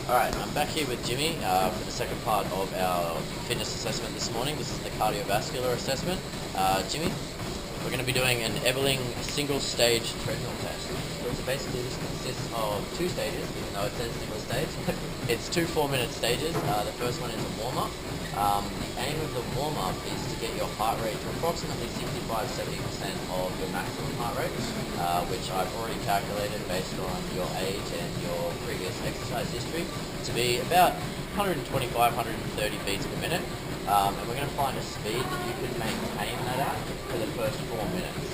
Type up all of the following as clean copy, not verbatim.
Alright, I'm back here with Jimmy for the second part of our fitness assessment this morning. This is the cardiovascular assessment. Jimmy, we're going to be doing an Ebbeling Single Stage Treadmill test. So basically this consists of two stages, even though it says single stage. It's two 4-minute stages. The first one is a warm-up. The aim of the warm-up is to get your heart rate to approximately 65-70% of your maximum heart rate, which I've already calculated based on your age and your previous exercise history to be about 125-130 beats per minute. And we're going to find a speed that you can maintain that at for the first 4 minutes.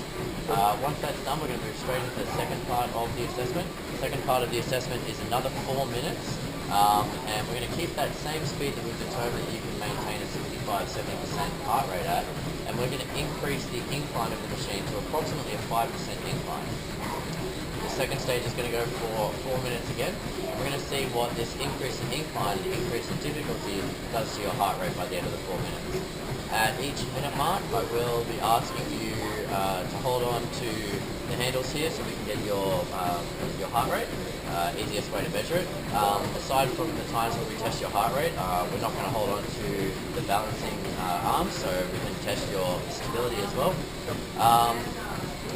Once that's done, we're going to move straight into the second part of the assessment. The second part of the assessment is another 4 minutes. And we're going to keep that same speed that we've determined that you can maintain a 65-70% heart rate at, and we're going to increase the incline of the machine to approximately a 5% incline. The second stage is going to go for 4 minutes again. We're going to see what this increase in incline, the increase in difficulty, does to your heart rate by the end of the 4 minutes. At each minute mark, I will be asking you to hold on to the handles here so we can get your heart rate. Easiest way to measure it. Aside from the times where we test your heart rate, we're not going to hold on to the balancing arms, so we can test your stability as well.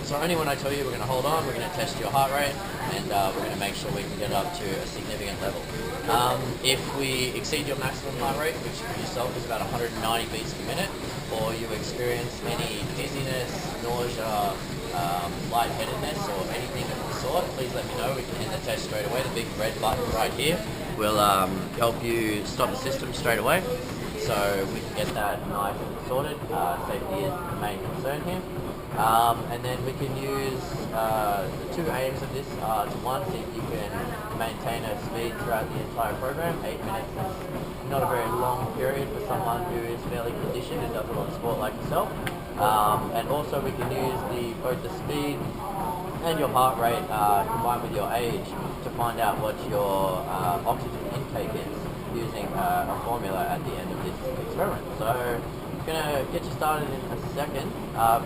So only when I tell you we're going to hold on, we're going to test your heart rate, and we're going to make sure we can get it up to a significant level. If we exceed your maximum heart rate, which for yourself is about 190 beats per minute, or you experience any dizziness, nausea, lightheadedness, or anything of the sort, please let me know. We can end the test straight away. The big red button right here will help you stop the system straight away, so we can get that nice and sorted. Safety is the main concern here. And then we can use the two aims of this to one, see if you can maintain a speed throughout the entire program. 8 minutes is not a very long period for someone who is fairly conditioned and does a lot of sport like yourself. And also we can use both the speed and your heart rate combined with your age to find out what your oxygen intake is using a formula at the end of this experiment. So I'm going to get you started in a second.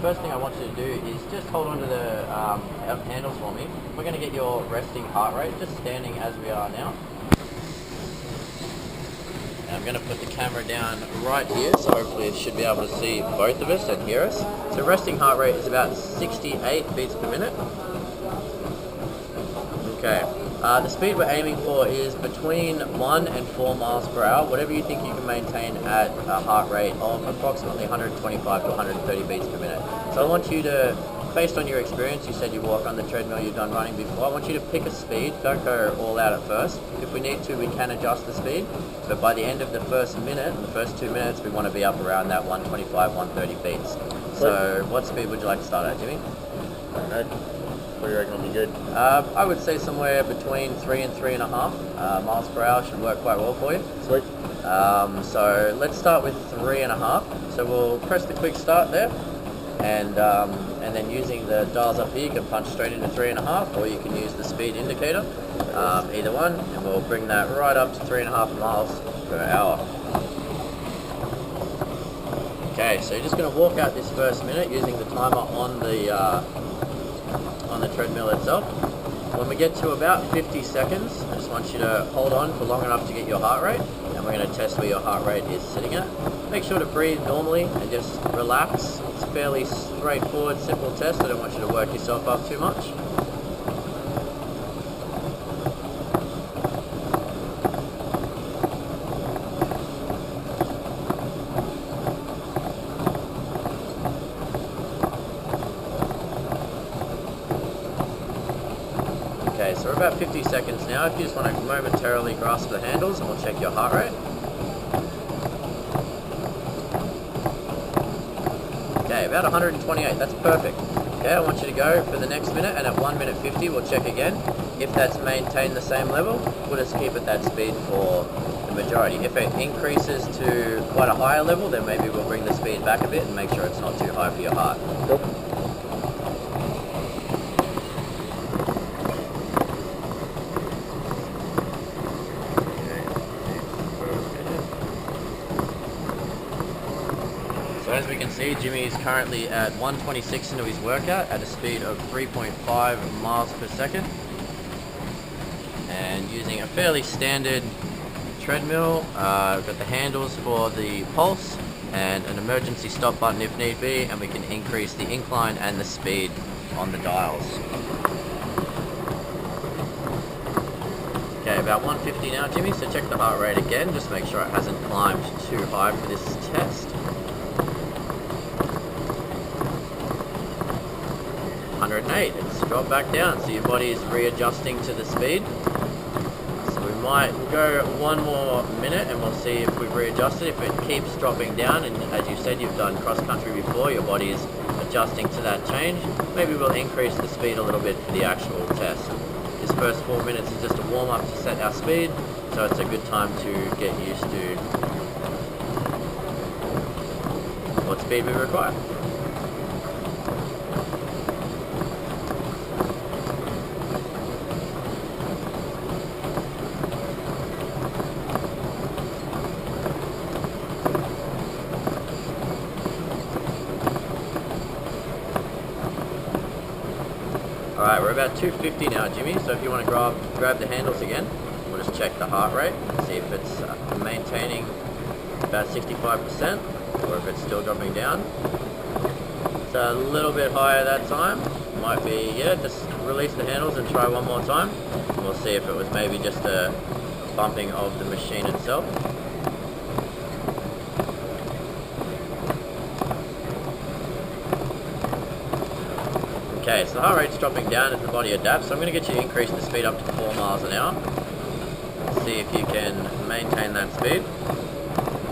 First thing I want you to do is just hold on to the handles for me. We're going to get your resting heart rate, just standing as we are now. And I'm going to put the camera down right here, so hopefully it should be able to see both of us and hear us. So resting heart rate is about 68 beats per minute. Okay. The speed we're aiming for is between 1 and 4 miles per hour, whatever you think you can maintain at a heart rate of approximately 125 to 130 beats per minute. So I want you to, based on your experience, you said you walk on the treadmill, you've done running before, I want you to pick a speed. Don't go all out at first. If we need to, we can adjust the speed, but by the end of the first minute, the first 2 minutes, we want to be up around that 125, 130 beats. So what speed would you like to start at, Jimmy? What do you reckon will be good? I would say somewhere between 3 and 3.5 miles per hour should work quite well for you. Sweet. So let's start with 3.5. So we'll press the quick start there, and then using the dials up here, you can punch straight into 3.5, or you can use the speed indicator, either one, and we'll bring that right up to 3.5 miles per hour. Okay, so you're just going to walk out this first minute using the timer on the treadmill itself. When we get to about 50 seconds, I just want you to hold on for long enough to get your heart rate, and we're going to test where your heart rate is sitting at. Make sure to breathe normally and just relax. It's a fairly straightforward, simple test. I don't want you to work yourself up too much. Okay, so we're about 50 seconds now. If you just want to momentarily grasp the handles, and we'll check your heart rate. Okay, about 128, that's perfect. Okay, I want you to go for the next minute, and at 1 minute 50, we'll check again. If that's maintained the same level, we'll just keep at that speed for the majority. If it increases to quite a higher level, then maybe we'll bring the speed back a bit and make sure it's not too high for your heart. Yep. So as we can see, Jimmy is currently at 126 into his workout at a speed of 3.5 miles per second. And using a fairly standard treadmill. We've got the handles for the pulse and an emergency stop button if need be, and we can increase the incline and the speed on the dials. Okay, about 150 now, Jimmy, so check the heart rate again, just make sure it hasn't climbed too high for this test. 108, it's dropped back down, so your body is readjusting to the speed. So we might go one more minute and we'll see if we've readjusted. If it keeps dropping down, and as you said, you've done cross country before, your body is adjusting to that change, maybe we'll increase the speed a little bit for the actual test. This first 4 minutes is just a warm up to set our speed, so it's a good time to get used to what speed we require. Alright, we're about 250 now, Jimmy, so if you want to grab the handles again, we'll just check the heart rate, see if it's maintaining about 65%, or if it's still dropping down. It's a little bit higher that time. Might be, yeah, just release the handles and try one more time. We'll see if it was maybe just a bumping of the machine itself. Okay, so the heart rate's dropping down as the body adapts, so I'm going to get you to increase the speed up to 4 miles an hour. See if you can maintain that speed.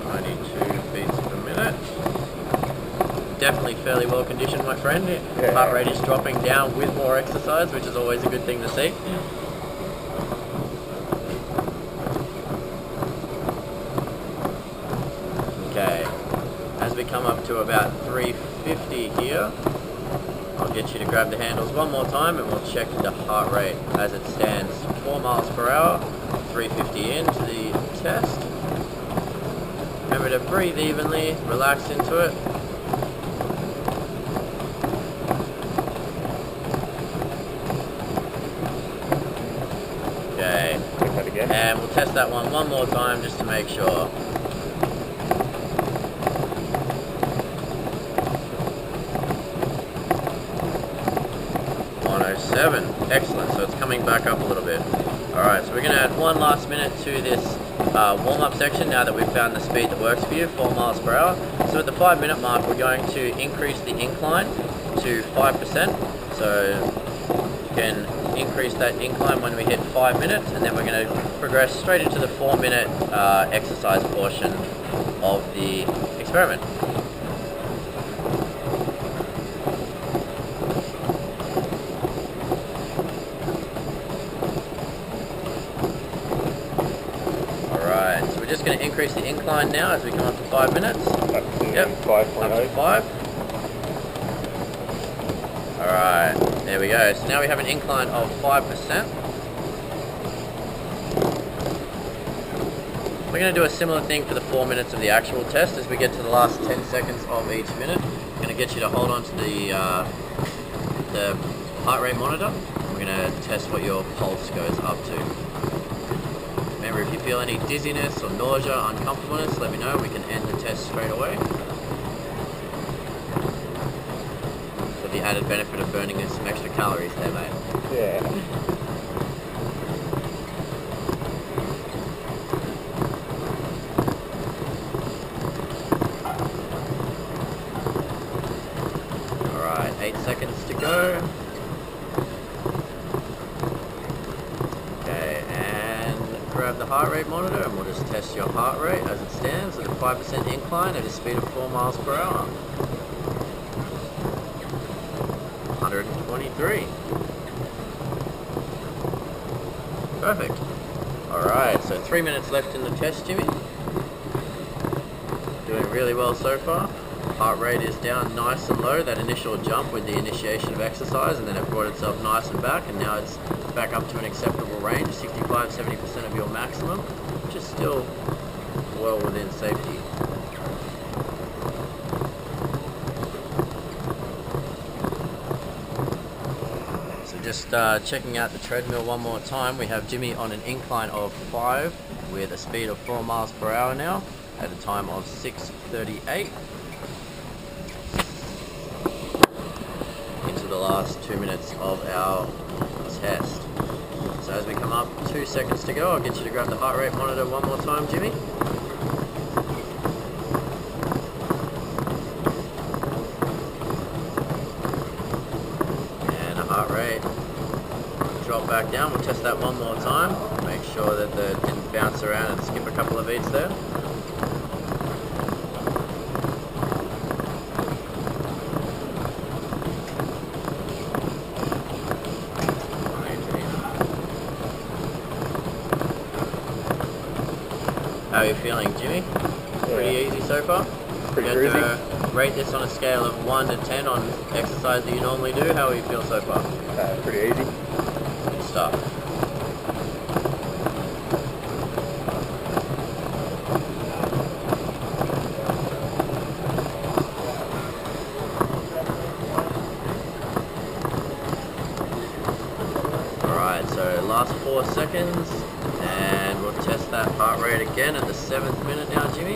92 beats per minute. Definitely fairly well conditioned, my friend. Yeah. Heart rate is dropping down with more exercise, which is always a good thing to see. Okay, as we come up to about 350 here, I'll get you to grab the handles one more time and we'll check the heart rate as it stands. 4 miles per hour, 350 into the test. Remember to breathe evenly, relax into it. Okay, and we'll test that one more time just to make sure. 107, excellent, so it's coming back up a little bit. Alright, so we're going to add one last minute to this warm-up section now that we've found the speed that works for you, 4 miles per hour. So at the 5 minute mark we're going to increase the incline to 5%, so you can increase that incline when we hit 5 minutes, and then we're going to progress straight into the 4 minute exercise portion of the experiment. Just going to increase the incline now as we come up to 5 minutes. Up to 5.0. Up to 5. Alright, there we go. So now we have an incline of 5%. We're going to do a similar thing for the 4 minutes of the actual test. As we get to the last 10 seconds of each minute, I'm going to get you to hold on to the heart rate monitor. We're going to test what your pulse goes up to. Remember, if you feel any dizziness or nausea, uncomfortableness, let me know. We can end the test straight away. For the added benefit of burning in some extra calories there, mate. Yeah. Alright, 8 seconds to go. Grab the heart rate monitor and we'll just test your heart rate as it stands at a 5% incline at a speed of 4 miles per hour. 123. Perfect. Alright, so 3 minutes left in the test, Jimmy. Doing really well so far. Heart rate is down nice and low, that initial jump with the initiation of exercise, and then it brought itself nice and back, and now it's back up to an acceptable range, 65-70% of your maximum, which is still well within safety. So just checking out the treadmill one more time. We have Jimmy on an incline of 5 with a speed of 4 miles per hour now at a time of 6:38. Into the last 2 minutes of our test. So as we come up, 2 seconds to go, I'll get you to grab the heart rate monitor one more time, Jimmy. And the heart rate drop back down. We'll test that one more time. Make sure that it didn't bounce around and skip a couple of beats there. How are you feeling, Jimmy? Pretty easy so far? Pretty you easy. have to rate this on a scale of 1 to 10 on exercise that you normally do. How do you feel so far? Pretty easy. Good stuff. Alright, so last 4 seconds. And we'll test that heart rate again at the 7th minute now, Jimmy.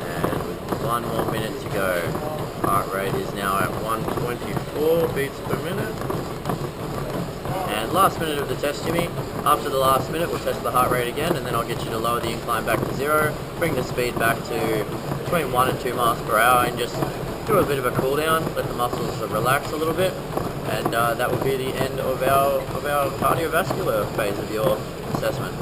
And with 1 more minute to go. Heart rate is now at 124 beats per minute. And last minute of the test, Jimmy. After the last minute, we'll test the heart rate again, and then I'll get you to lower the incline back to 0, bring the speed back to between 1 and 2 miles per hour, and just do a bit of a cool down, let the muscles relax a little bit. And that will be the end of our cardiovascular phase of your assessment.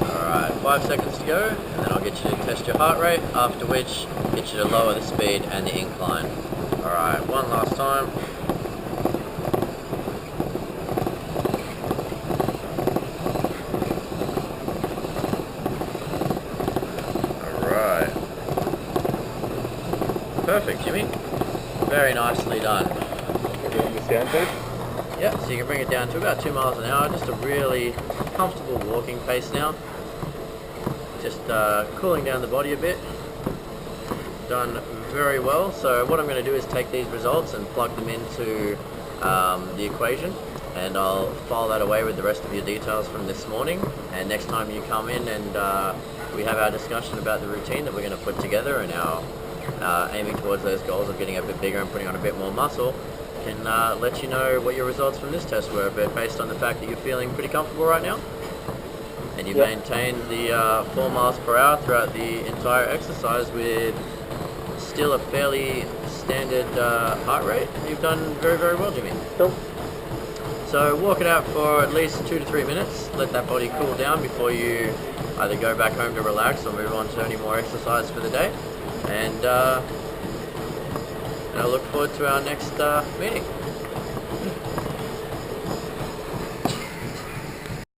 Alright, 5 seconds to go, and then I'll get you to test your heart rate, after which get you to lower the speed and the incline. Alright, one last time. Alright. Perfect, Jimmy. Very nicely done. We're doing the sound test. Yep, so you can bring it down to about 2 miles an hour, just a really comfortable walking pace now. Just cooling down the body a bit. Done very well. So what I'm going to do is take these results and plug them into the equation, and I'll file that away with the rest of your details from this morning. And next time you come in and we have our discussion about the routine that we're going to put together and our aiming towards those goals of getting a bit bigger and putting on a bit more muscle, can let you know what your results from this test were, but based on the fact that you're feeling pretty comfortable right now, and you maintained the 4 miles per hour throughout the entire exercise with still a fairly standard heart rate, you've done very, very well, Jimmy. Cool. So walk it out for at least 2 to 3 minutes, let that body cool down before you either go back home to relax or move on to any more exercise for the day. And I look forward to our next meeting.